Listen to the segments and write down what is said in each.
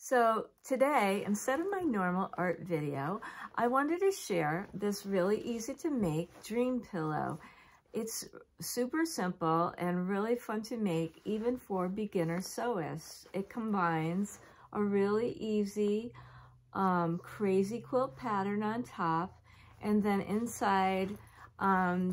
So today, instead of my normal art video, I wanted to share this really easy to make dream pillow. It's super simple and really fun to make even for beginner sewists. It combines a really easy crazy quilt pattern on top, and then inside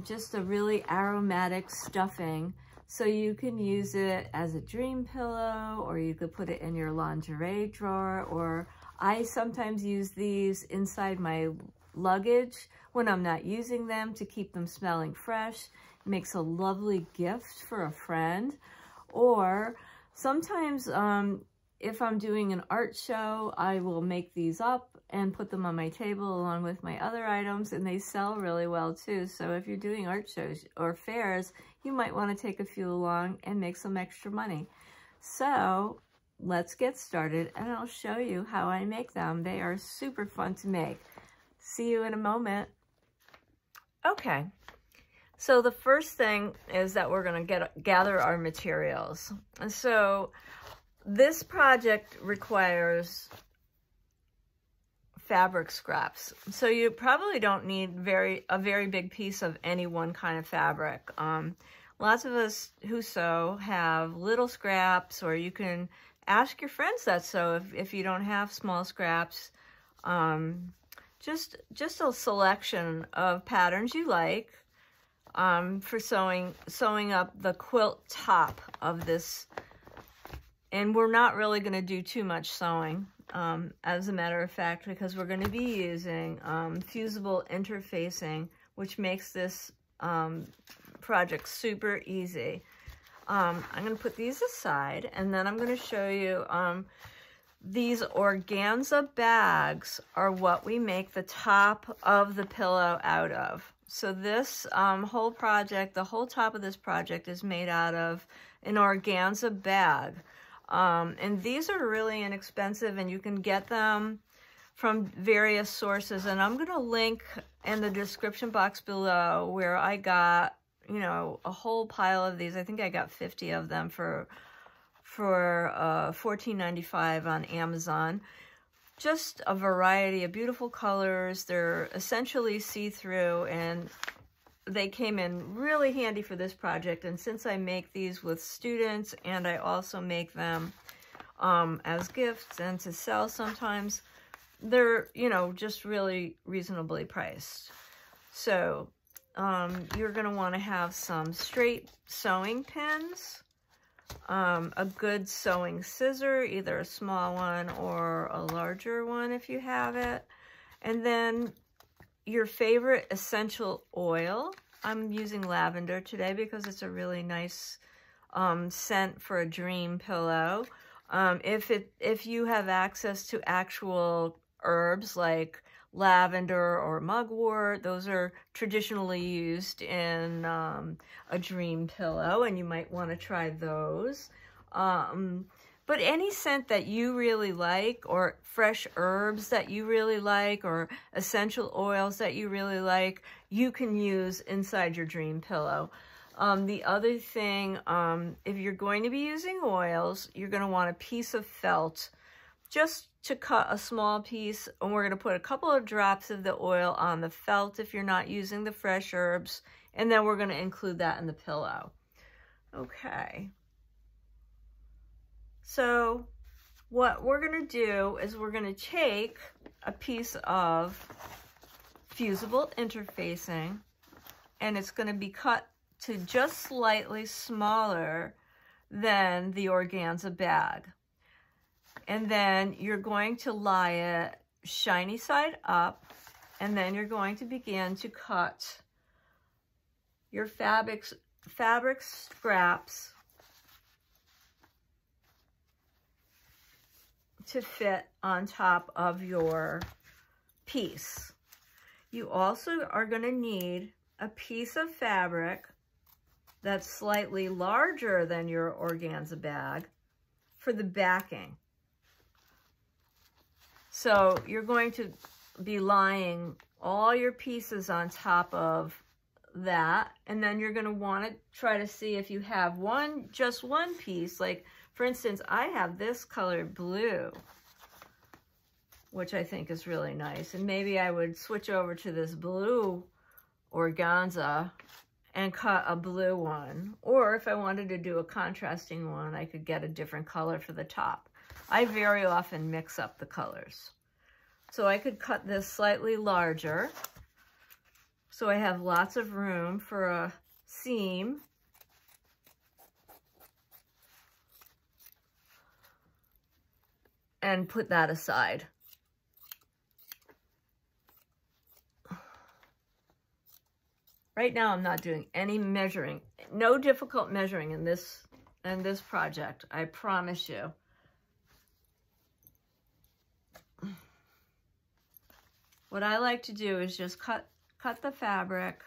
just a really aromatic stuffing. So you can use it as a dream pillow, or you could put it in your lingerie drawer, or I sometimes use these inside my luggage when I'm not using them to keep them smelling fresh. It makes a lovely gift for a friend. Or sometimes if I'm doing an art show, I will make these up and put them on my table along with my other items, and they sell really well too. So if you're doing art shows or fairs, you might want to take a few along and make some extra money. So let's get started and I'll show you how I make them. They are super fun to make. See you in a moment. Okay, so the first thing is that we're going to gather our materials. And so this project requires fabric scraps. So you probably don't need a very big piece of any one kind of fabric. Lots of us who sew have little scraps, or you can ask your friends that sew if you don't have small scraps. Just a selection of patterns you like for sewing up the quilt top of this. And we're not really going to do too much sewing, as a matter of fact, because we're going to be using fusible interfacing, which makes this project super easy. I'm going to put these aside, and then I'm going to show you these organza bags are what we make the top of the pillow out of. So this whole project, the whole top of this project is made out of an organza bag. And these are really inexpensive, and you can get them from various sources. And I'm going to link in the description box below where I got, you know, a whole pile of these. I think I got 50 of them for $14.95 on Amazon. Just a variety of beautiful colors. They're essentially see-through, and they came in really handy for this project. And since I make these with students, and I also make them as gifts and to sell sometimes, they're, you know, just really reasonably priced. So you're going to want to have some straight sewing pins, a good sewing scissor, either a small one or a larger one if you have it, and then your favorite essential oil. I'm using lavender today because it's a really nice scent for a dream pillow. If you have access to actual herbs like lavender or mugwort, those are traditionally used in a dream pillow, and you might want to try those. But any scent that you really like, or fresh herbs that you really like, or essential oils that you really like, you can use inside your dream pillow. The other thing, if you're going to be using oils, you're going to want a piece of felt just to cut a small piece, and we're going to put a couple of drops of the oil on the felt if you're not using the fresh herbs, and then we're going to include that in the pillow. Okay. So what we're going to do is we're going to take a piece of fusible interfacing, and it's going to be cut to just slightly smaller than the organza bag. And then you're going to lie it shiny side up, and then you're going to begin to cut your fabric scraps to fit on top of your piece. You also are going to need a piece of fabric that's slightly larger than your organza bag for the backing. So you're going to be lying all your pieces on top of that, and then you're going to want to try to see if you have just one piece. Like, for instance, I have this color blue, which I think is really nice. And maybe I would switch over to this blue organza and cut a blue one. Or if I wanted to do a contrasting one, I could get a different color for the top. I very often mix up the colors. So I could cut this slightly larger, so I have lots of room for a seam. And put that aside. Right now I'm not doing any measuring, no difficult measuring in this project, I promise you. What I like to do is just cut the fabric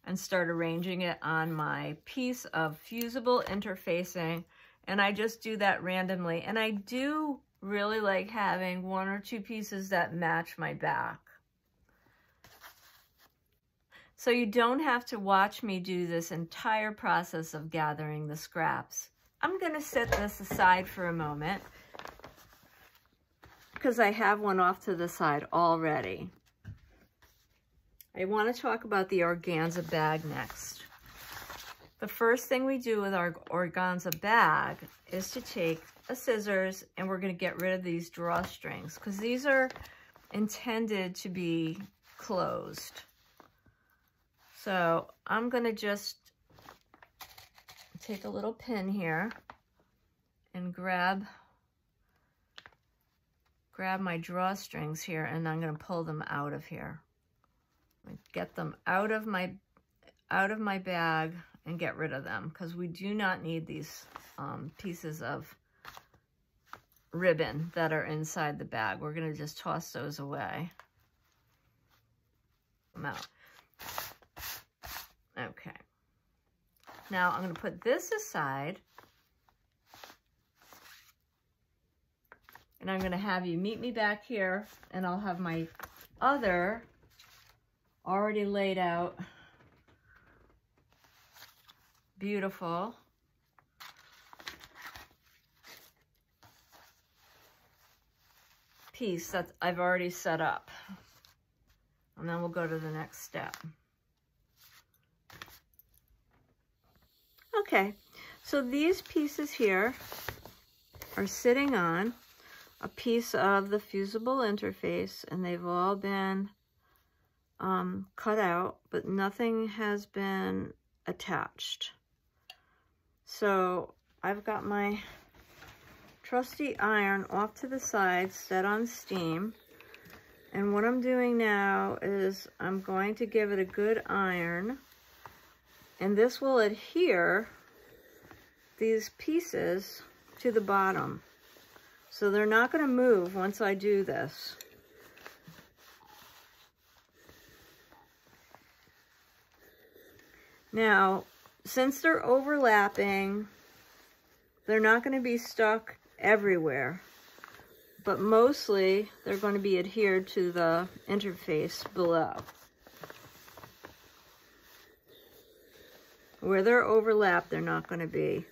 and start arranging it on my piece of fusible interfacing, and I just do that randomly. And I do really like having 1 or 2 pieces that match my back. So you don't have to watch me do this entire process of gathering the scraps. I'm going to set this aside for a moment because I have one off to the side already. I want to talk about the organza bag next. The first thing we do with our organza bag is to take a scissors, and we're going to get rid of these drawstrings because these are intended to be closed. So I'm going to just take a little pin here and grab my drawstrings here, and I'm going to pull them out of here. Get them out of my bag and get rid of them because we do not need these pieces of ribbon that are inside the bag. We're going to just toss those away. Come out. Okay. Now I'm going to put this aside, and I'm going to have you meet me back here, and I'll have my other already laid out beautiful piece that I've already set up. And then we'll go to the next step. Okay, so these pieces here are sitting on a piece of the fusible interface, and they've all been cut out, but nothing has been attached. So I've got my trusty iron off to the side, set on steam. And what I'm doing now is I'm going to give it a good iron, and this will adhere these pieces to the bottom. So they're not going to move once I do this. Now, since they're overlapping, they're not going to be stuck everywhere, but mostly they're going to be adhered to the interface below. Where they're overlapped, they're not going to be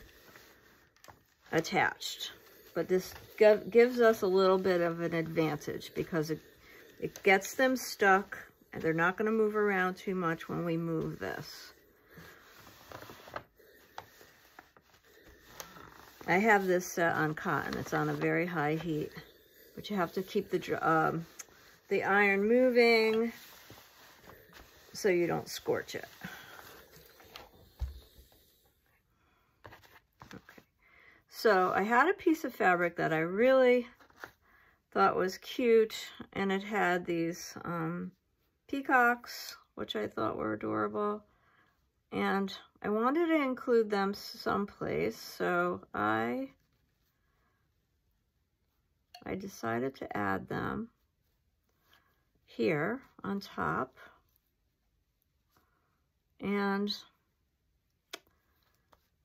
attached. But this gives us a little bit of an advantage because it gets them stuck, and they're not going to move around too much when we move this. I have this set on cotton. It's on a very high heat, but you have to keep the iron moving so you don't scorch it. Okay, so I had a piece of fabric that I really thought was cute, and it had these peacocks, which I thought were adorable, and I wanted to include them someplace, so I decided to add them here on top. And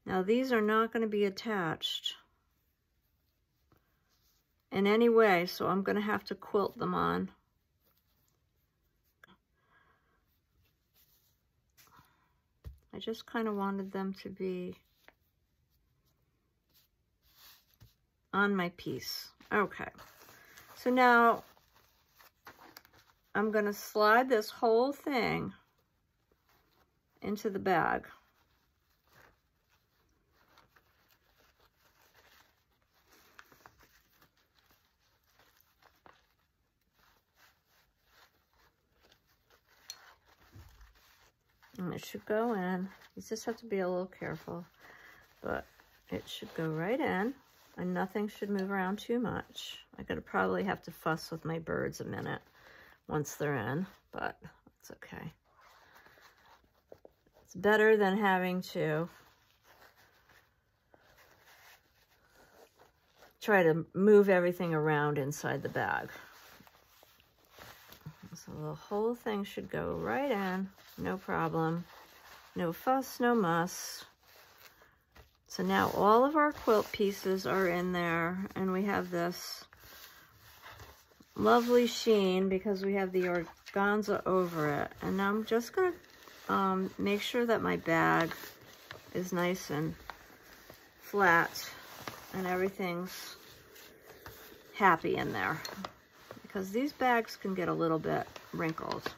now these are not going to be attached in any way, so I'm going to have to quilt them on. I just kind of wanted them to be on my piece. Okay, so now I'm going to slide this whole thing into the bag. And it should go in. You just have to be a little careful, but it should go right in, and nothing should move around too much. I'm gonna probably have to fuss with my birds a minute once they're in, but it's okay. It's better than having to try to move everything around inside the bag. So the whole thing should go right in, no problem. No fuss, no muss. So now all of our quilt pieces are in there, and we have this lovely sheen because we have the organza over it. And now I'm just going to make sure that my bag is nice and flat and everything's happy in there, because these bags can get a little bit wrinkled.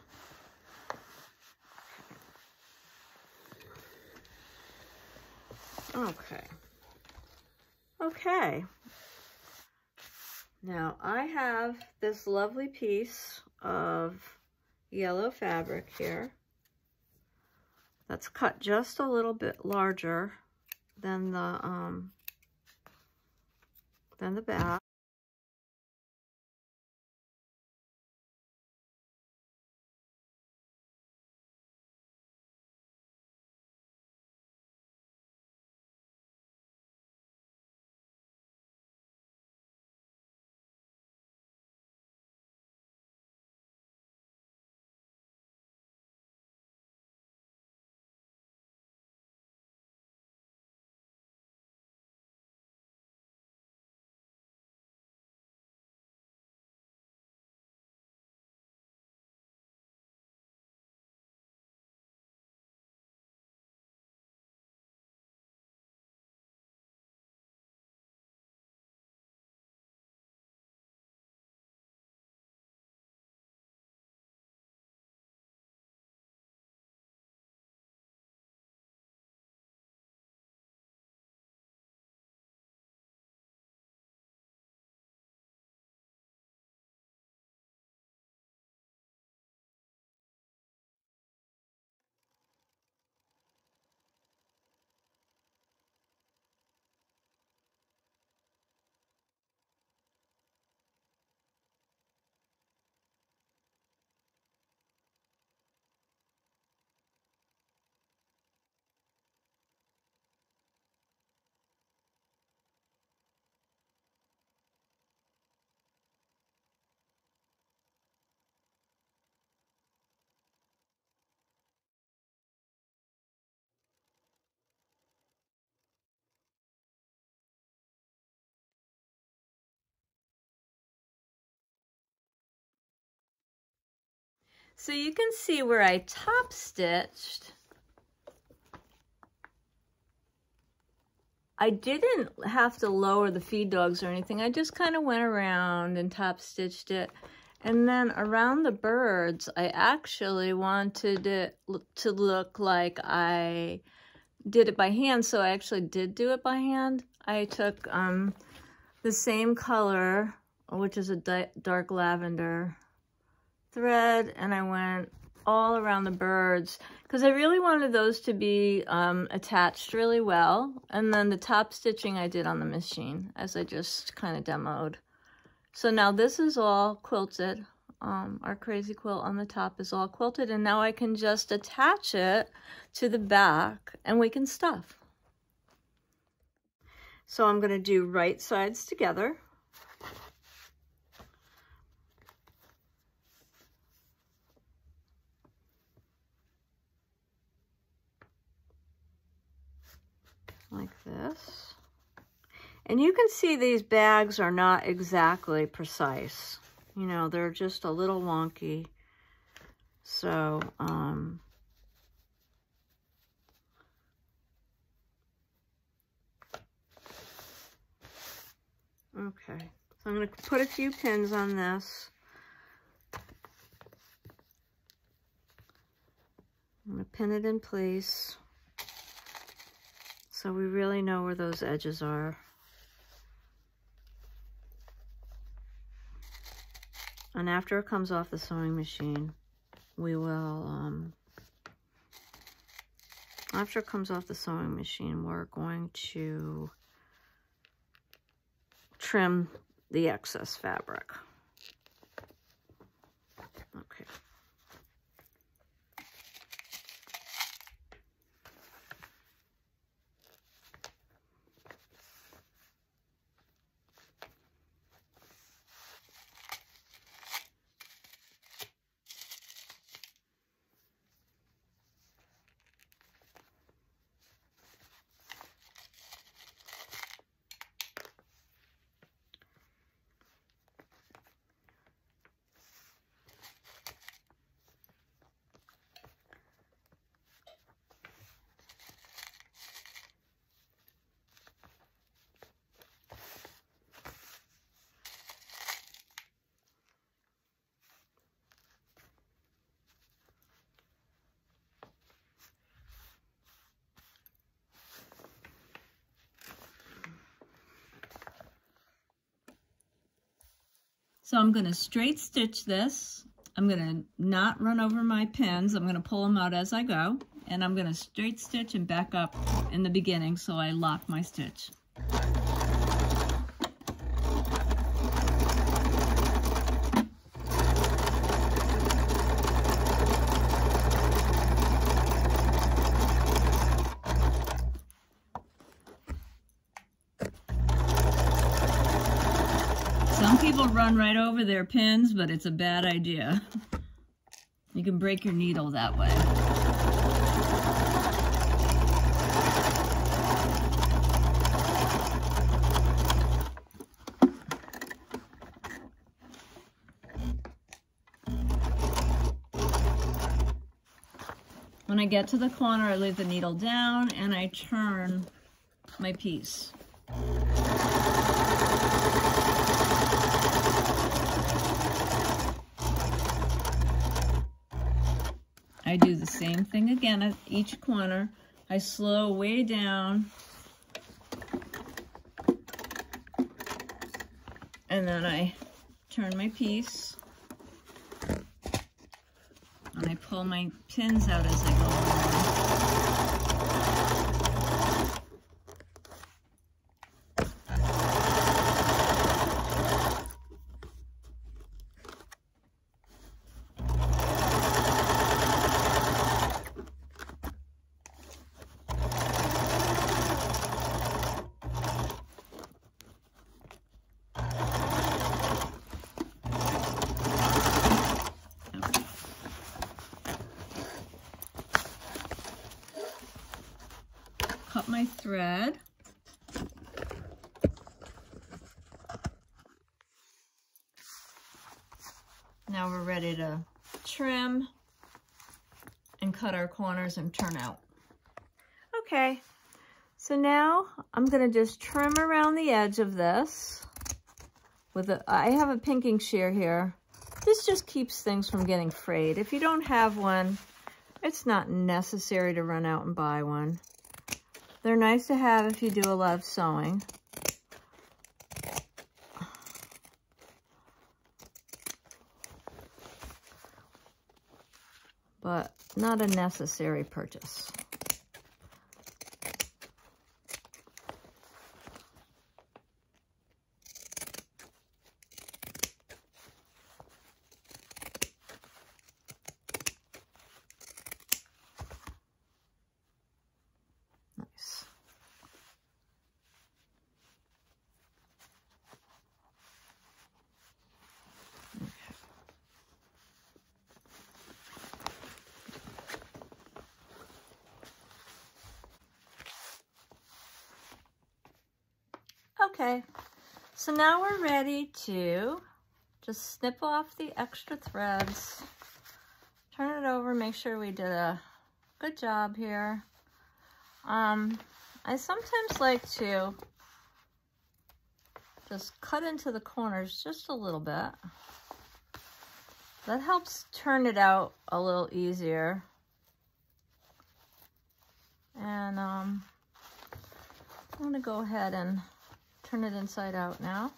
Okay. Now I have this lovely piece of yellow fabric here that's cut just a little bit larger than the back. So you can see where I top stitched. I didn't have to lower the feed dogs or anything. I just kind of went around and top stitched it. And then around the birds, I actually wanted it to look like I did it by hand. So I actually did do it by hand. I took the same color, which is a dark lavender thread, and I went all around the birds because I really wanted those to be attached really well. And then the top stitching I did on the machine, as I just kind of demoed. So now this is all quilted. Our crazy quilt on the top is all quilted, and now I can just attach it to the back and we can stuff. So I'm going to do right sides together. Like this. And you can see these bags are not exactly precise. You know, they're just a little wonky. So, okay. So I'm going to put a few pins on this. I'm going to pin it in place so we really know where those edges are. And after it comes off the sewing machine, we will, after it comes off the sewing machine, we're going to trim the excess fabric. Okay. So I'm going to straight stitch this. I'm going to not run over my pins. I'm going to pull them out as I go. And I'm going to straight stitch and back up in the beginning so I lock my stitch. Some people run right over their pins, but it's a bad idea. You can break your needle that way. When I get to the corner, I leave the needle down and I turn my piece. I do the same thing again at each corner. I slow way down and then I turn my piece and I pull my pins out as I go along. Cut my thread. Now we're ready to trim and cut our corners and turn out. Okay, so now I'm gonna just trim around the edge of this with I have a pinking shear here. This just keeps things from getting frayed. If you don't have one, it's not necessary to run out and buy one. They're nice to have if you do a lot of sewing. But not a necessary purchase. Nice. Okay, so now we're ready to just snip off the extra threads, turn it over, make sure we did a good job here. I sometimes like to just cut into the corners just a little bit. That helps turn it out a little easier. And I'm going to go ahead and turn it inside out now.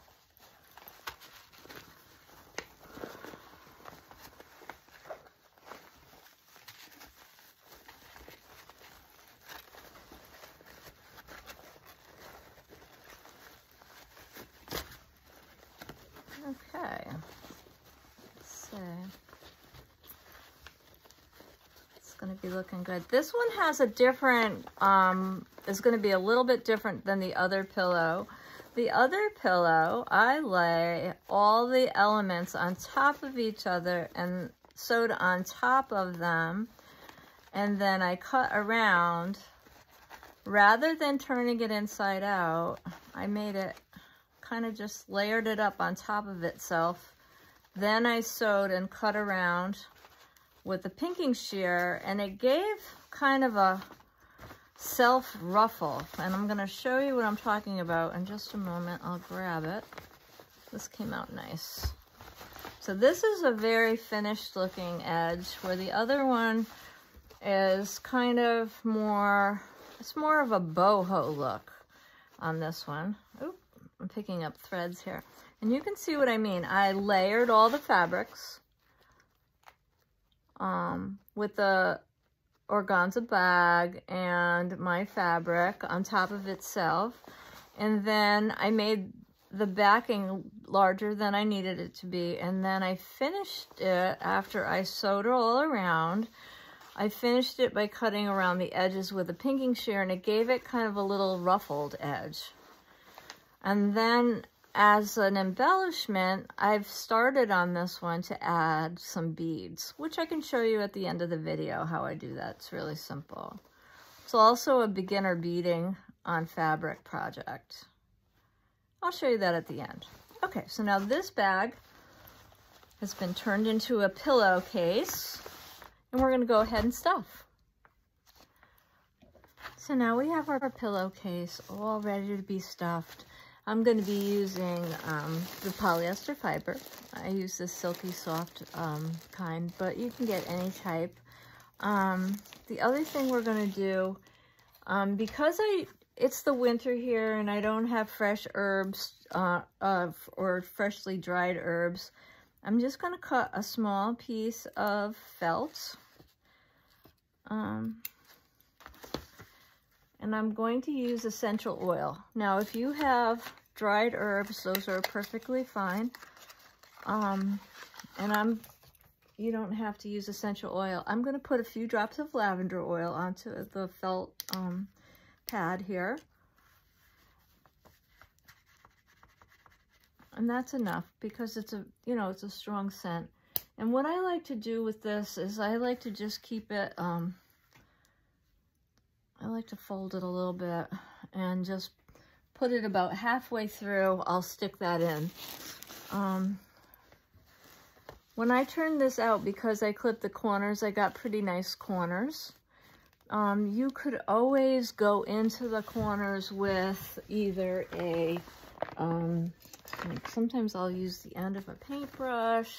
Okay, let's see. It's going to be looking good. This one has a different, is going to be a little bit different than the other pillow. The other pillow, I lay all the elements on top of each other and sewed on top of them, and then I cut around. Rather than turning it inside out, I made it kind of just layered it up on top of itself. Then I sewed and cut around with the pinking shear, and it gave kind of a self ruffle. And I'm going to show you what I'm talking about in just a moment. I'll grab it. This came out nice. So this is a very finished looking edge, where the other one is kind of more, it's more of a boho look on this one. Oop. I'm picking up threads here. And you can see what I mean. I layered all the fabrics with the organza bag and my fabric on top of itself. And then I made the backing larger than I needed it to be. And then I finished it after I sewed it all around. I finished it by cutting around the edges with a pinking shear, and it gave it kind of a little ruffled edge. And then as an embellishment, I've started on this one to add some beads, which I can show you at the end of the video how I do that. It's really simple. It's also a beginner beading on fabric project. I'll show you that at the end. Okay, so now this bag has been turned into a pillowcase, and we're going to go ahead and stuff. So now we have our pillowcase all ready to be stuffed. I'm going to be using the polyester fiber. I use this silky soft kind, but you can get any type. The other thing we're going to do, because it's the winter here and I don't have fresh herbs or freshly dried herbs, I'm just going to cut a small piece of felt. And I'm going to use essential oil. Now, if you have dried herbs, those are perfectly fine. You don't have to use essential oil. I'm going to put a few drops of lavender oil onto the felt pad here. And that's enough because it's a, it's a strong scent. And what I like to do with this is I like to just keep it, I like to fold it a little bit and just put it about halfway through. I'll stick that in. When I turned this out, because I clipped the corners, I got pretty nice corners. You could always go into the corners with either a, sometimes I'll use the end of a paintbrush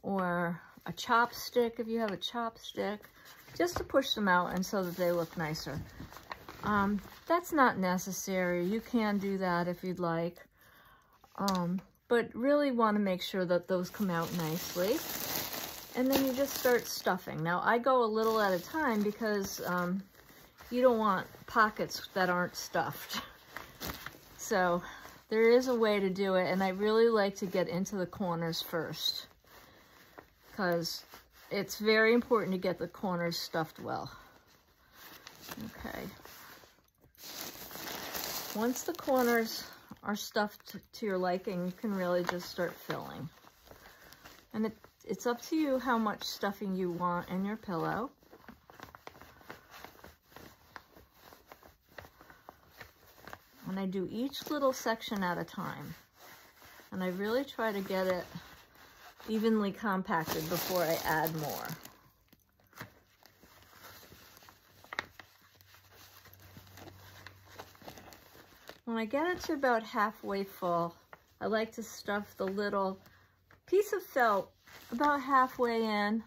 or a chopstick if you have a chopstick, just to push them out and so that they look nicer. That's not necessary. You can do that if you'd like. But really want to make sure that those come out nicely. And then you just start stuffing. Now, I go a little at a time because you don't want pockets that aren't stuffed. So there is a way to do it, and I really like to get into the corners first, because it's very important to get the corners stuffed well. Okay. Once the corners are stuffed to your liking, you can really just start filling. And it's up to you how much stuffing you want in your pillow. And I do each little section at a time. And I really try to get it evenly compacted before I add more. When I get it to about halfway full, I like to stuff the little piece of felt about halfway in,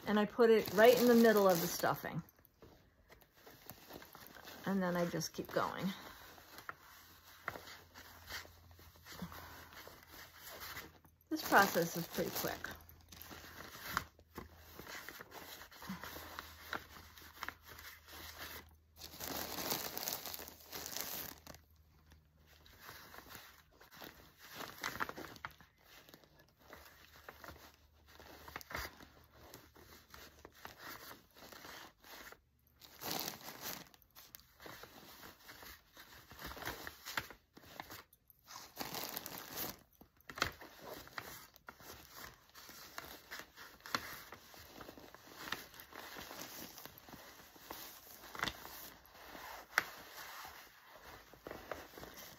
and I put it right in the middle of the stuffing. and then I just keep going. This process is pretty quick.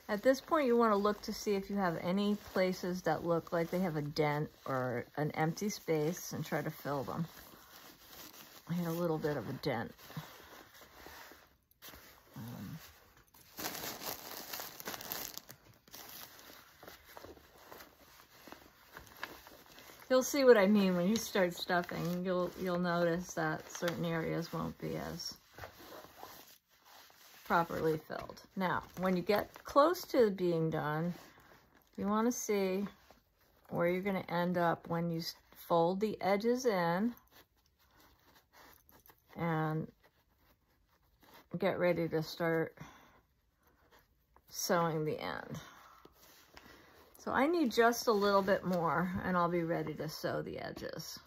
At this point, you want to look to see if you have any places that look like they have a dent or an empty space and try to fill them. I had a little bit of a dent. You'll see what I mean when you start stuffing. You'll notice that certain areas won't be as properly filled. Now, when you get close to being done, you want to see where you're going to end up when you fold the edges in and get ready to start sewing the end. So I need just a little bit more and I'll be ready to sew the edges.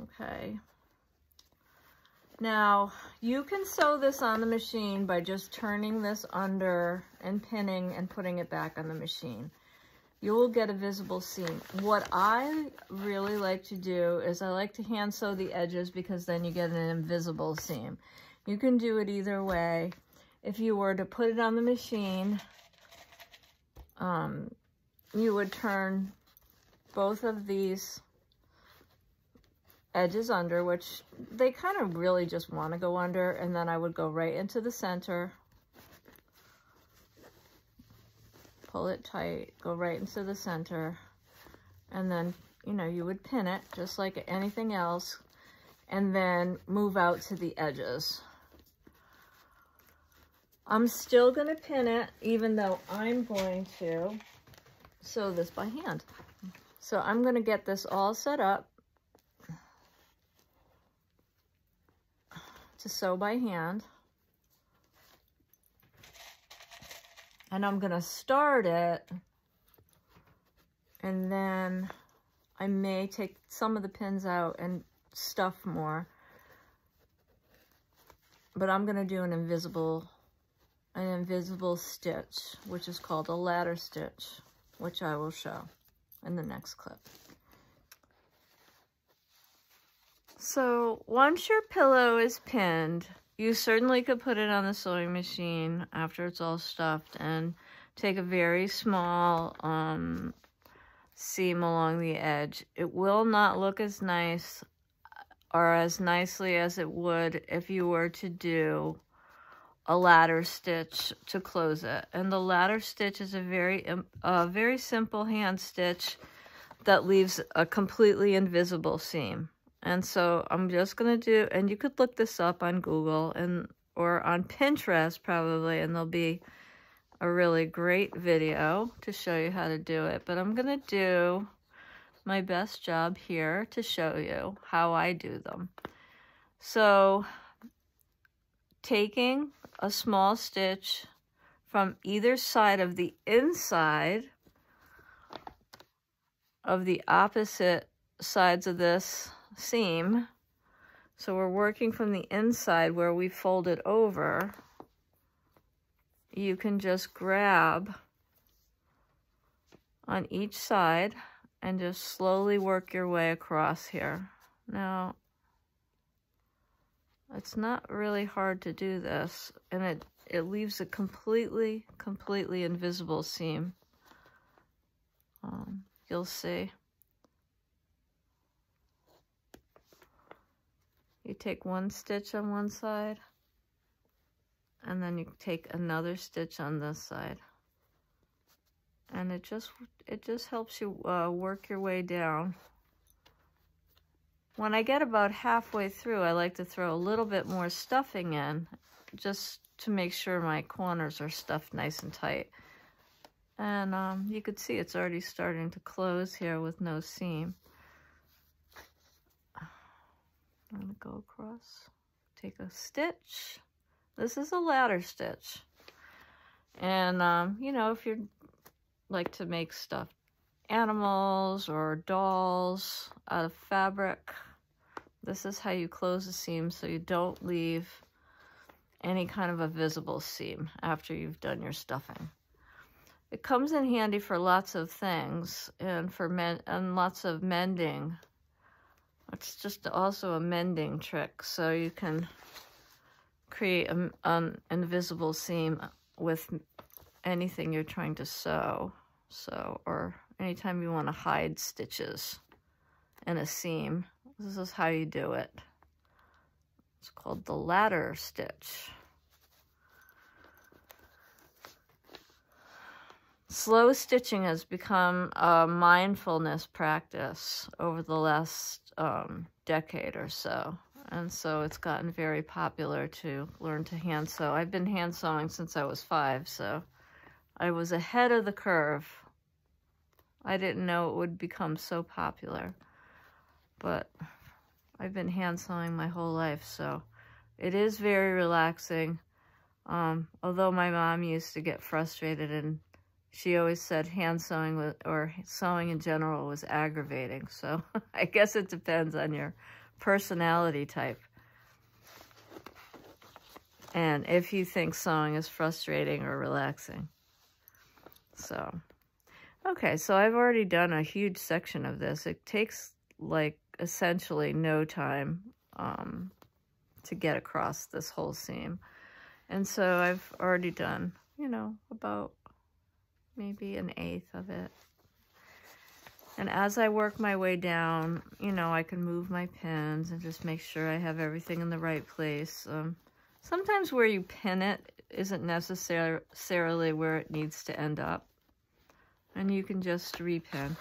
Okay. Now, you can sew this on the machine by just turning this under and pinning and putting it back on the machine. You will get a visible seam. What I really like to do is I like to hand sew the edges because then you get an invisible seam. You can do it either way. If you were to put it on the machine, you would turn both of these edges under, which they kind of really just want to go under, and then I would go right into the center, pull it tight, go right into the center, and then, you know, you would pin it just like anything else, and then move out to the edges. I'm still going to pin it, even though I'm going to sew this by hand. So I'm going to get this all set up to sew by hand. And I'm going to start it, and then I may take some of the pins out and stuff more. But I'm going to do an invisible stitch, which is called a ladder stitch, which I will show in the next clip. So once your pillow is pinned, you certainly could put it on the sewing machine after it's all stuffed and take a very small seam along the edge. It will not look as nice or as nicely as it would if you were to do a ladder stitch to close it. And the ladder stitch is a very simple hand stitch that leaves a completely invisible seam. And so I'm just going to do, and you could look this up on Google or on Pinterest probably, and there'll be a really great video to show you how to do it. But I'm going to do my best job here to show you how I do them. So taking a small stitch from either side of the inside of the opposite sides of this seam, so we're working from the inside where we fold it over, you can just grab on each side and just slowly work your way across here. Now, it's not really hard to do this, and it leaves a completely invisible seam. You'll see. You take one stitch on one side, and then you take another stitch on this side. And it just helps you work your way down. When I get about halfway through, I like to throw a little bit more stuffing in just to make sure my corners are stuffed nice and tight. And you could see it's already starting to close here with no seam. I'm gonna go across, take a stitch. This is a ladder stitch. And, you know, if you like to make stuffed animals or dolls out of fabric, this is how you close the seam so you don't leave any kind of a visible seam after you've done your stuffing. It comes in handy for lots of things and for lots of mending. It's just also a mending trick, so you can create an invisible seam with anything you're trying to sew. So, or anytime you want to hide stitches in a seam, this is how you do it. It's called the ladder stitch. Slow stitching has become a mindfulness practice over the last decade or so. And so it's gotten very popular to learn to hand sew. I've been hand sewing since I was 5, so I was ahead of the curve. I didn't know it would become so popular, but I've been hand sewing my whole life, so it is very relaxing. Although my mom used to get frustrated, and she always said hand sewing or sewing in general was aggravating. So I guess it depends on your personality type. And if you think sewing is frustrating or relaxing. So, okay, so I've already done a huge section of this. It takes like essentially no time to get across this whole seam. And so I've already done, you know, about maybe 1/8 of it. And as I work my way down, you know, I can move my pins and just make sure I have everything in the right place. Sometimes where you pin it isn't necessarily where it needs to end up. And you can just repin.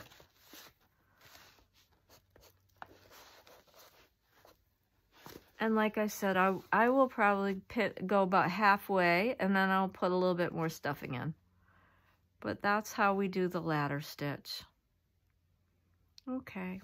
And like I said, I will probably go about halfway, and then I'll put a little bit more stuffing in. But that's how we do the ladder stitch. Okay.